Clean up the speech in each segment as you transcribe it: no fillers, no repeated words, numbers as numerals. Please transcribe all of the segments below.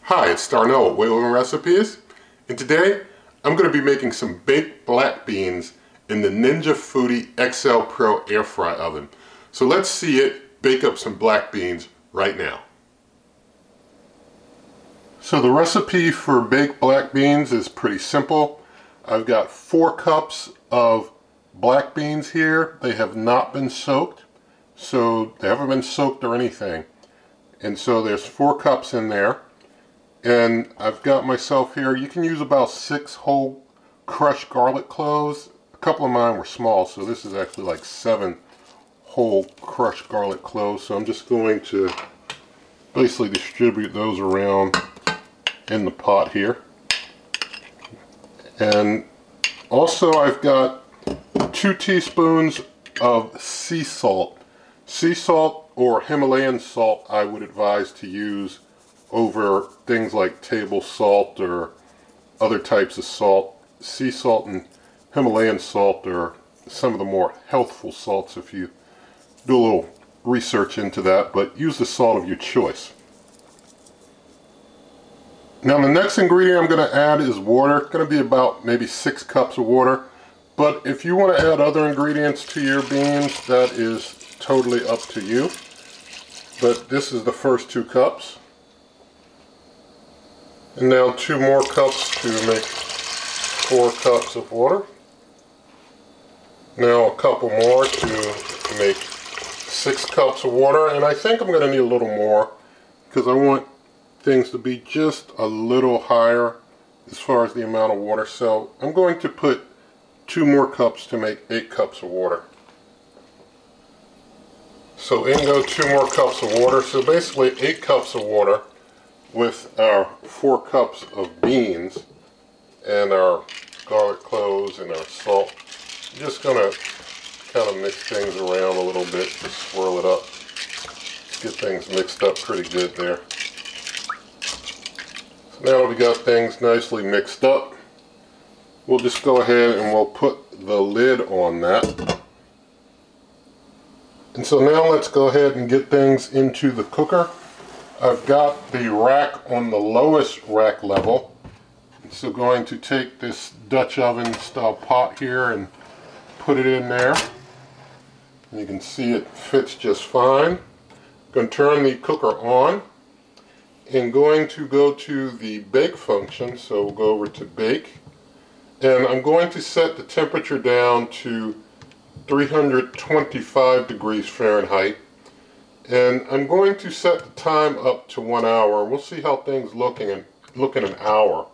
Hi, it's Darnell with Whalen Recipes, and today I'm going to be making some baked black beans in the Ninja Foodi XL Pro air fry oven. So let's see it bake up some black beans right now. So the recipe for baked black beans is pretty simple. I've got 4 cups of black beans here. They have not been soaked, so they haven't been soaked or anything. And so there's 4 cups in there. And I've got myself here, you can use about 6 whole crushed garlic cloves. A couple of mine were small, so this is actually like 7 whole crushed garlic cloves. So I'm just going to basically distribute those around in the pot here. And also I've got 2 teaspoons of sea salt. Sea salt or Himalayan salt I would advise to use over things like table salt or other types of salt. Sea salt and Himalayan salt are some of the more healthful salts if you do a little research into that, but use the salt of your choice. Now the next ingredient I'm going to add is water. It's going to be about maybe 6 cups of water, but if you want to add other ingredients to your beans, that is totally up to you. But this is the first 2 cups. And now 2 more cups to make 4 cups of water. Now a couple more to make 6 cups of water, and I think I'm going to need a little more because I want things to be just a little higher as far as the amount of water. So I'm going to put 2 more cups to make 8 cups of water. So in go 2 more cups of water, so basically 8 cups of water with our 4 cups of beans and our garlic cloves and our salt. I'm just going to kind of mix things around a little bit to swirl it up. Get things mixed up pretty good there. So now that we got things nicely mixed up, we'll just go ahead and we'll put the lid on that. And so now let's go ahead and get things into the cooker. I've got the rack on the lowest rack level. So going to take this Dutch oven style pot here and put it in there. You can see it fits just fine. Going to turn the cooker on and going to go to the bake function. So we'll go over to bake. And I'm going to set the temperature down to 325 degrees Fahrenheit. And I'm going to set the time up to 1 hour. We'll see how things look in an hour.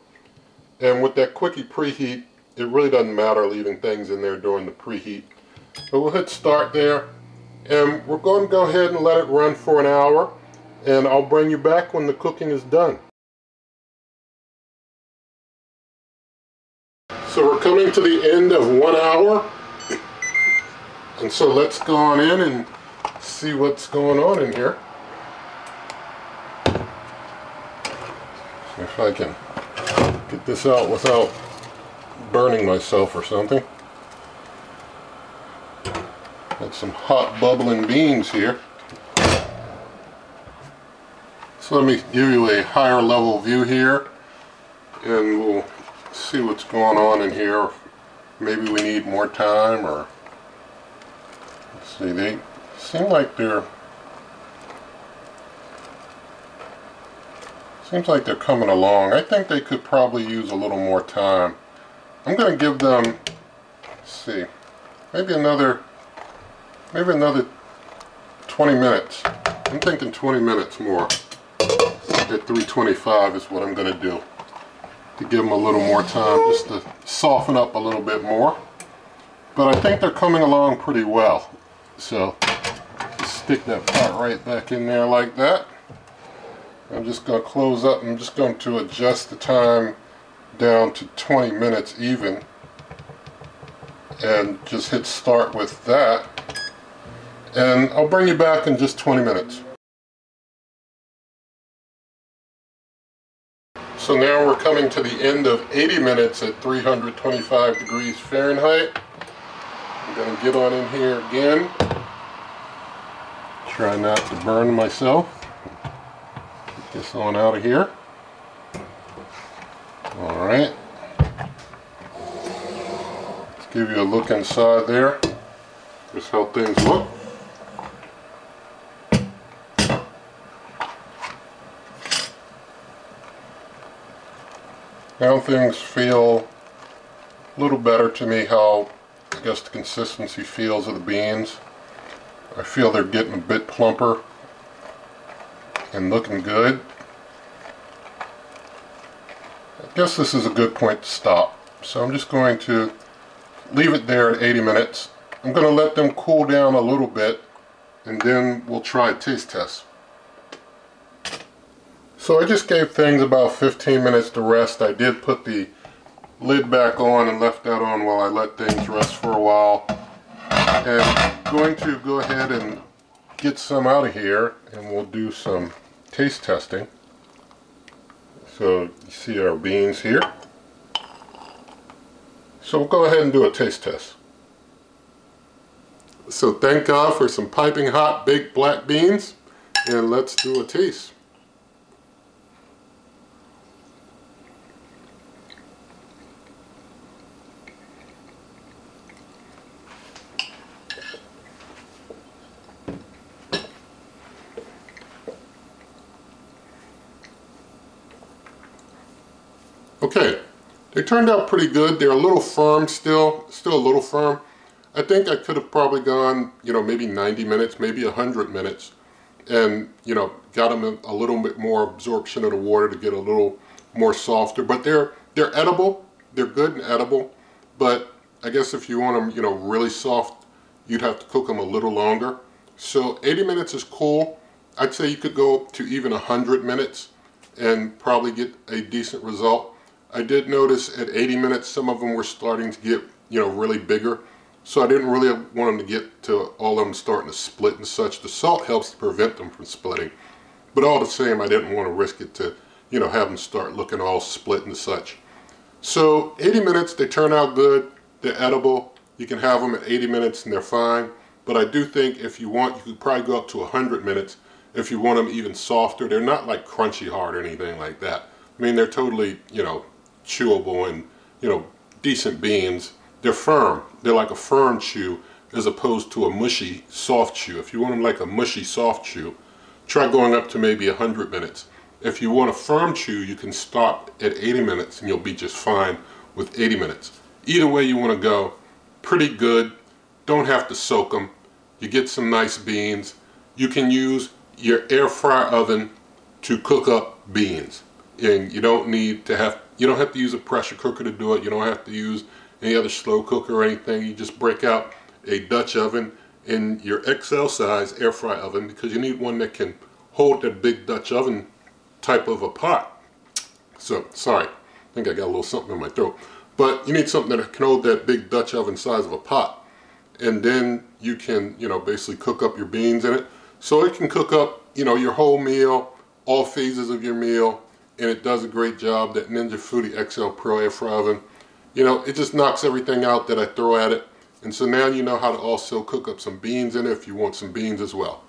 And with that quickie preheat, it really doesn't matter leaving things in there during the preheat. But we'll hit start there. And we're going to go ahead and let it run for an hour. And I'll bring you back when the cooking is done. So we're coming to the end of 1 hour. And so let's go on in and see what's going on in here. See if I can get this out without burning myself or something. Got some hot bubbling beans here. So let me give you a higher level view here and we'll see what's going on in here. Maybe we need more time, or let's see, they seem like they're coming along. I think they could probably use a little more time. I'm going to give them, let's see, maybe another 20 minutes. I'm thinking 20 minutes more. At 325 is what I'm going to do to give them a little more time, just to soften up a little bit more. But I think they're coming along pretty well. So stick that pot right back in there like that. I'm just going to close up. I'm just going to adjust the time down to 20 minutes even and just hit start with that. And I'll bring you back in just 20 minutes. So now we're coming to the end of 80 minutes at 325 degrees Fahrenheit. I'm going to get on in here again. Try not to burn myself. Get this on out of here. Alright. Let's give you a look inside there. Just how things look. Now things feel a little better to me, how I guess the consistency feels of the beans. I feel they're getting a bit plumper and looking good. I guess this is a good point to stop. So I'm just going to leave it there at 80 minutes. I'm going to let them cool down a little bit and then we'll try a taste test. So I just gave things about 15 minutes to rest. I did put the lid back on and left that on while I let things rest for a while. And I'm going to go ahead and get some out of here and we'll do some taste testing. So you see our beans here. So we'll go ahead and do a taste test. So thank God for some piping hot baked black beans, and let's do a taste. Okay, they turned out pretty good. They're a little firm still a little firm. I think I could have probably gone, maybe 90 minutes, maybe 100 minutes, and, got them a little bit more absorption of the water to get a little more softer. But they're edible. They're good and edible. But I guess if you want them, really soft, you'd have to cook them a little longer. So 80 minutes is cool. I'd say you could go up to even 100 minutes and probably get a decent result. I did notice at 80 minutes, some of them were starting to get, really bigger. So I didn't really want them to get to all of them starting to split and such. The salt helps to prevent them from splitting. But all the same, I didn't want to risk it to, have them start looking all split and such. So 80 minutes, they turn out good. They're edible. You can have them at 80 minutes and they're fine. But I do think if you want, you could probably go up to 100 minutes if you want them even softer. They're not like crunchy hard or anything like that. I mean, they're totally, chewable and, decent beans. They're firm. They're like a firm chew as opposed to a mushy, soft chew. If you want them like a mushy, soft chew, try going up to maybe 100 minutes. If you want a firm chew, you can stop at 80 minutes and you'll be just fine with 80 minutes. Either way you want to go, pretty good. Don't have to soak them. You get some nice beans. You can use your air fryer oven to cook up beans. And you don't have to use a pressure cooker to do it. You don't have to use any other slow cooker or anything. You just break out a Dutch oven in your XL size air fry oven, because you need one that can hold that big Dutch oven type of a pot. So, sorry, I think I got a little something in my throat. But you need something that can hold that big Dutch oven size of a pot. And then you can, basically cook up your beans in it. So it can cook up, your whole meal, all phases of your meal, and it does a great job. That Ninja Foodi XL Pro air fry oven, it just knocks everything out that I throw at it. And so now you know how to also cook up some beans in it if you want some beans as well.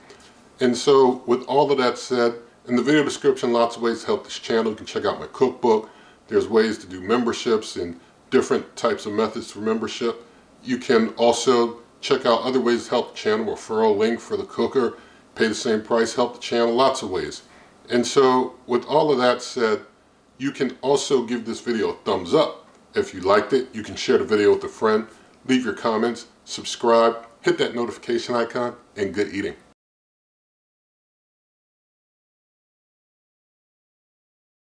And so with all of that said, in the video description, lots of ways to help this channel. You can check out my cookbook. There's ways to do memberships and different types of methods for membership. You can also check out other ways to help the channel. Referral link for the cooker, pay the same price, help the channel, lots of ways. And so with all of that said, you can also give this video a thumbs up. If you liked it, you can share the video with a friend, leave your comments, subscribe, hit that notification icon, and good eating.